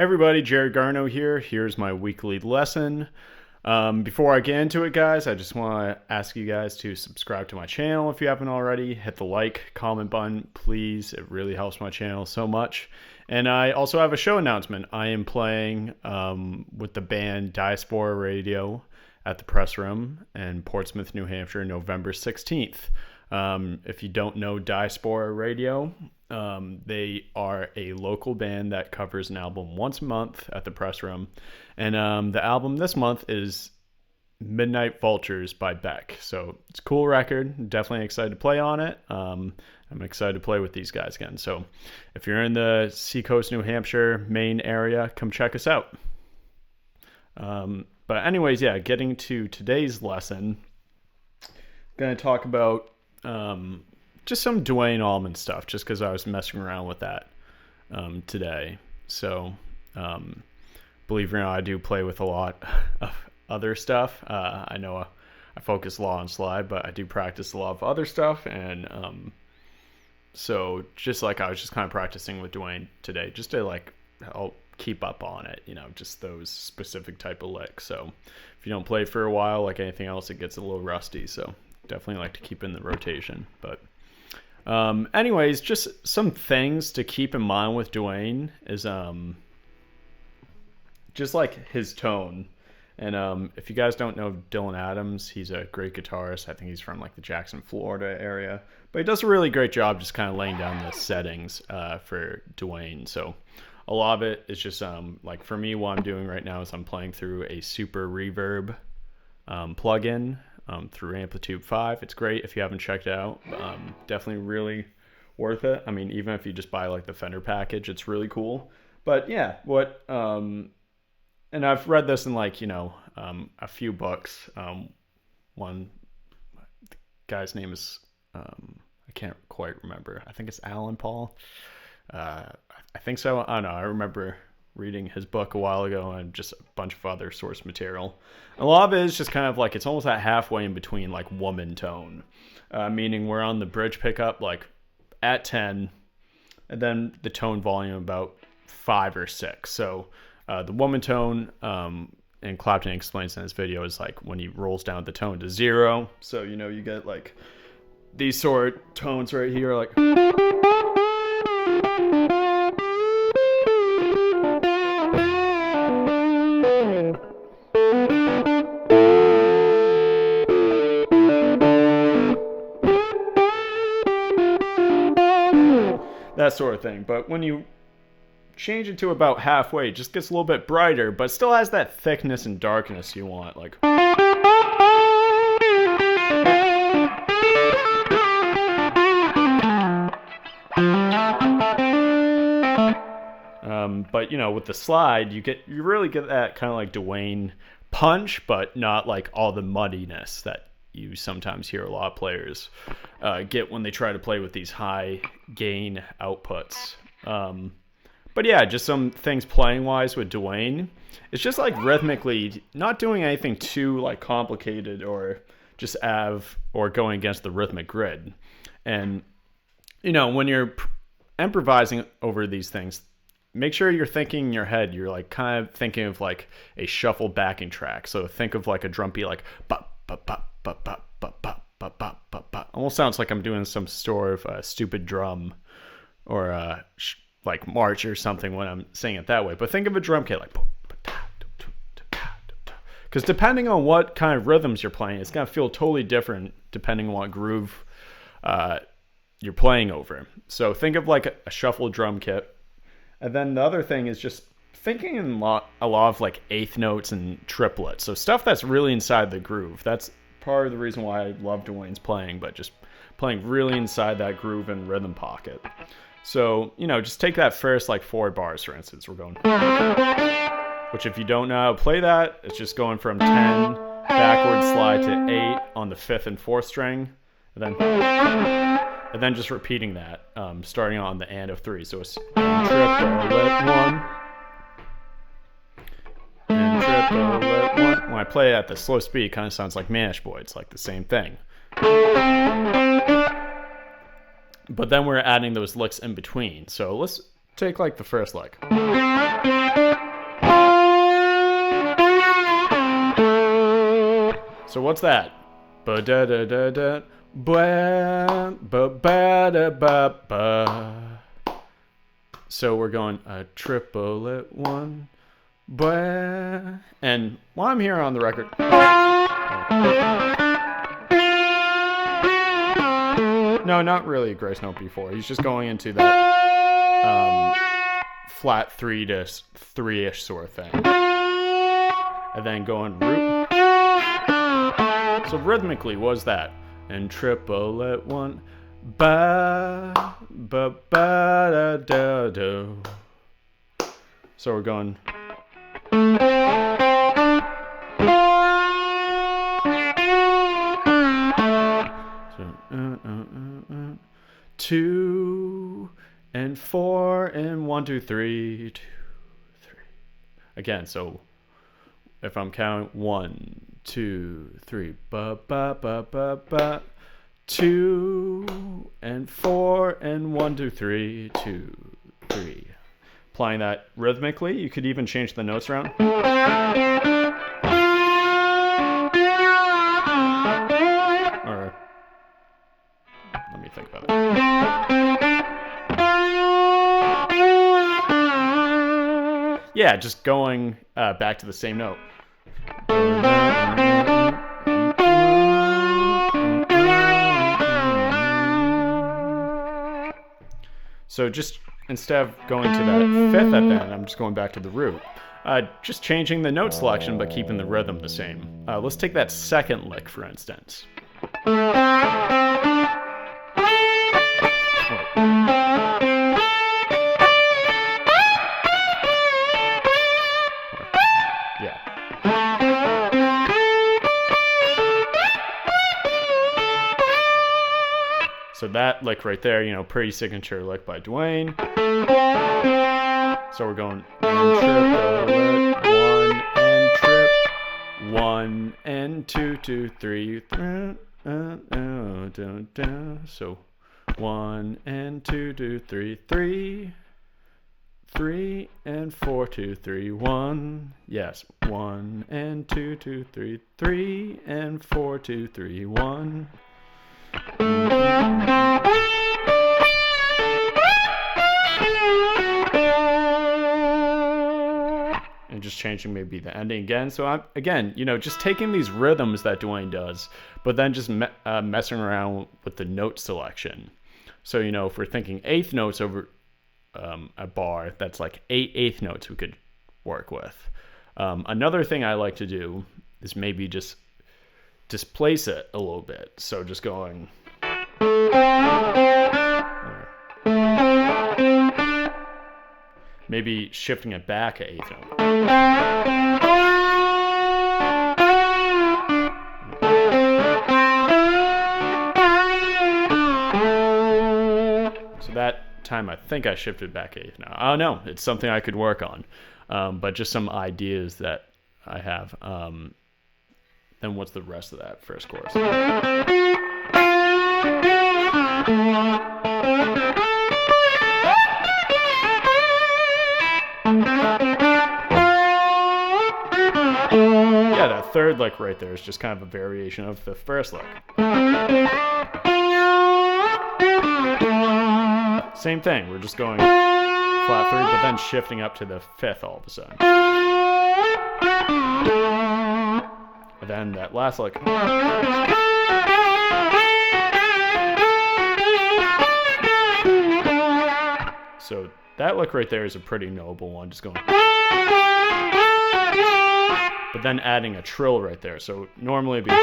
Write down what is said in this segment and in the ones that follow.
Everybody, Jarred-Garneau here. Here's my weekly lesson. Before I get into it, guys, I just want to ask you guys to subscribe to my channel if you haven't already. Hit the like, comment button, please. It really helps my channel so much. And I also have a show announcement. I am playing with the band Diaspora Radio at the Press Room in Portsmouth, New Hampshire, November 16th. If you don't know Diaspora Radio, they are a local band that covers an album once a month at the Press Room. And the album this month is Midnight Vultures by Beck. So it's a cool record. Definitely excited to play on it. I'm excited to play with these guys again. So if you're in the Seacoast, New Hampshire, Maine area, come check us out. But anyways, yeah, getting to today's lesson, I'm going to talk about just some Duane Allman stuff, just because I was messing around with that today. So, believe it or not, I do play with a lot of other stuff. I know I focus a lot on slide, but I do practice a lot of other stuff. And so just like I was just kind of practicing with Duane today, just to I'll keep up on it, just those specific type of licks. So if you don't play for a while, like anything else, it gets a little rusty. So definitely like to keep in the rotation. But anyways, just some things to keep in mind with Duane is just like his tone. And if you guys don't know Dylan Adams, he's a great guitarist. I think he's from the Jackson, Florida area. But he does a really great job just kind of laying down the settings for Duane. So a lot of it is just for me, what I'm doing right now is I'm playing through a super reverb plugin through Amplitube 5. It's great if you haven't checked it out. Definitely really worth it. I mean, even if you just buy the Fender package, it's really cool. But yeah, and I've read this in a few books. One, the guy's name is I can't quite remember. I think it's Alan Paul. I think so. I don't know. I remember reading his book a while ago and just a bunch of other source material. A lot of it is just kind of it's almost that halfway in between woman tone, meaning we're on the bridge pickup at 10, and then the tone volume about 5 or 6. So the woman tone, and Clapton explains in his video, is when he rolls down the tone to 0. So you get these sort of tones right here, that sort of thing. But when you change it to about halfway, it just gets a little bit brighter, but still has that thickness and darkness you want. But with the slide, you really get that kind of Duane punch, but not all the muddiness that you sometimes hear a lot of players get when they try to play with these high gain outputs. But yeah, just some things playing wise with Duane. It's just rhythmically not doing anything too complicated or just or going against the rhythmic grid. And when you're improvising over these things, make sure you're thinking in your head, you're kind of thinking of a shuffle backing track. So think of a drum beat bop bop bop bop bop bop bop bop bop bop bop. Almost sounds like I'm doing some sort of stupid drum or march or something when I'm saying it that way. But think of a drum kit because depending on what kind of rhythms you're playing, it's going to feel totally different depending on what groove you're playing over. So think of a shuffle drum kit. And then the other thing is just thinking in a lot of eighth notes and triplets. So stuff that's really inside the groove. That's part of the reason why I love Duane's playing, but just playing really inside that groove and rhythm pocket. So, just take that first 4 bars, for instance. We're going, which if you don't know how to play that, it's just going from 10 backward slide to 8 on the 5th and 4th string, and then just repeating that, starting on the and of 3. So it's triplet 1, and triplet 1. When I play it at the slow speed, it kind of sounds like Manish Boy. It's the same thing. But then we're adding those licks in between. So let's take the first lick. So what's that? Ba da da da da. Ba ba ba da ba ba. So we're going a triplet 1. Ba. And while I'm here on the record. No, not really a grace note before. He's just going into that flat 3 to 3-ish sort of thing. And then going root. So rhythmically, what was that? And triplet 1. Ba ba ba da da do. So we're going. So, 2 and 4 and 1 2 3 2 3. Again, so if I'm counting 1 2 3 ba ba ba ba ba. 2 and 4 and 1 2 3 2 3. Applying that rhythmically, you could even change the notes around. Or let me think about it. Yeah, just going back to the same note. So just instead of going to that 5th at the end, I'm just going back to the root. Just changing the note selection, but keeping the rhythm the same. Let's take that 2nd lick, for instance. Yeah. So that lick right there, pretty signature lick by Duane. So we're going and triplet 1 and trip 1 and 2 2 3. So 1 and 2 2 3 3 3 and 4 2 3 1. Yes, 1 and 2 2 3 3 and 4 2 3 1. And just changing maybe the ending again. So I'm again, just taking these rhythms that Duane does, but then just messing around with the note selection. So if we're thinking 8th notes over a bar, that's like 8 8th notes we could work with. Another thing I like to do is maybe just displace it a little bit. So just going. Maybe shifting it back at 8th note. So that time I think I shifted back 8th now. Oh no, it's something I could work on. But just some ideas that I have. Then what's the rest of that first chorus? Yeah, that 3rd lick right there is just kind of a variation of the 1st lick. Same thing, we're just going flat 3, but then shifting up to the 5th all of a sudden. And then that last lick. So that lick right there is a pretty noble one, just going. But then adding a trill right there. So normally it'd be.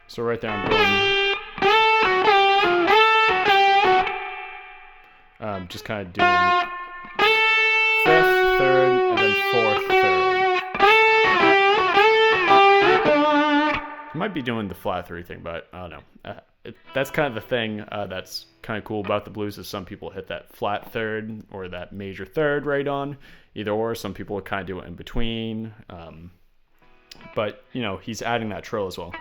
So right there I'm going. Just kind of doing 5th, 3rd, and then 4th, 3rd. I might be doing the flat 3 thing, but I don't know. That's kind of the thing that's kind of cool about the blues is some people hit that flat 3rd or that major 3rd right on either or. Some people kind of do it in between. But, he's adding that trill as well.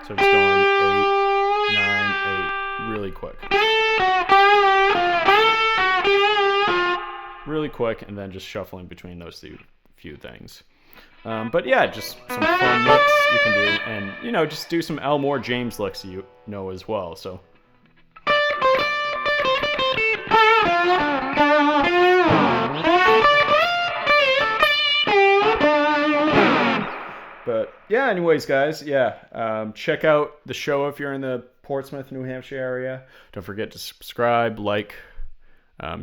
So just going 8, 9, 8 really quick. really quick, and then just shuffling between those few things. But yeah, just some fun licks you can do, and you know, just do some Elmore James licks you know as well. So. But yeah, anyways, guys, check out the show if you're in the Portsmouth, New Hampshire area. Don't forget to subscribe, like,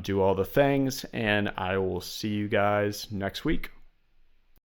do all the things, and I will see you guys next week.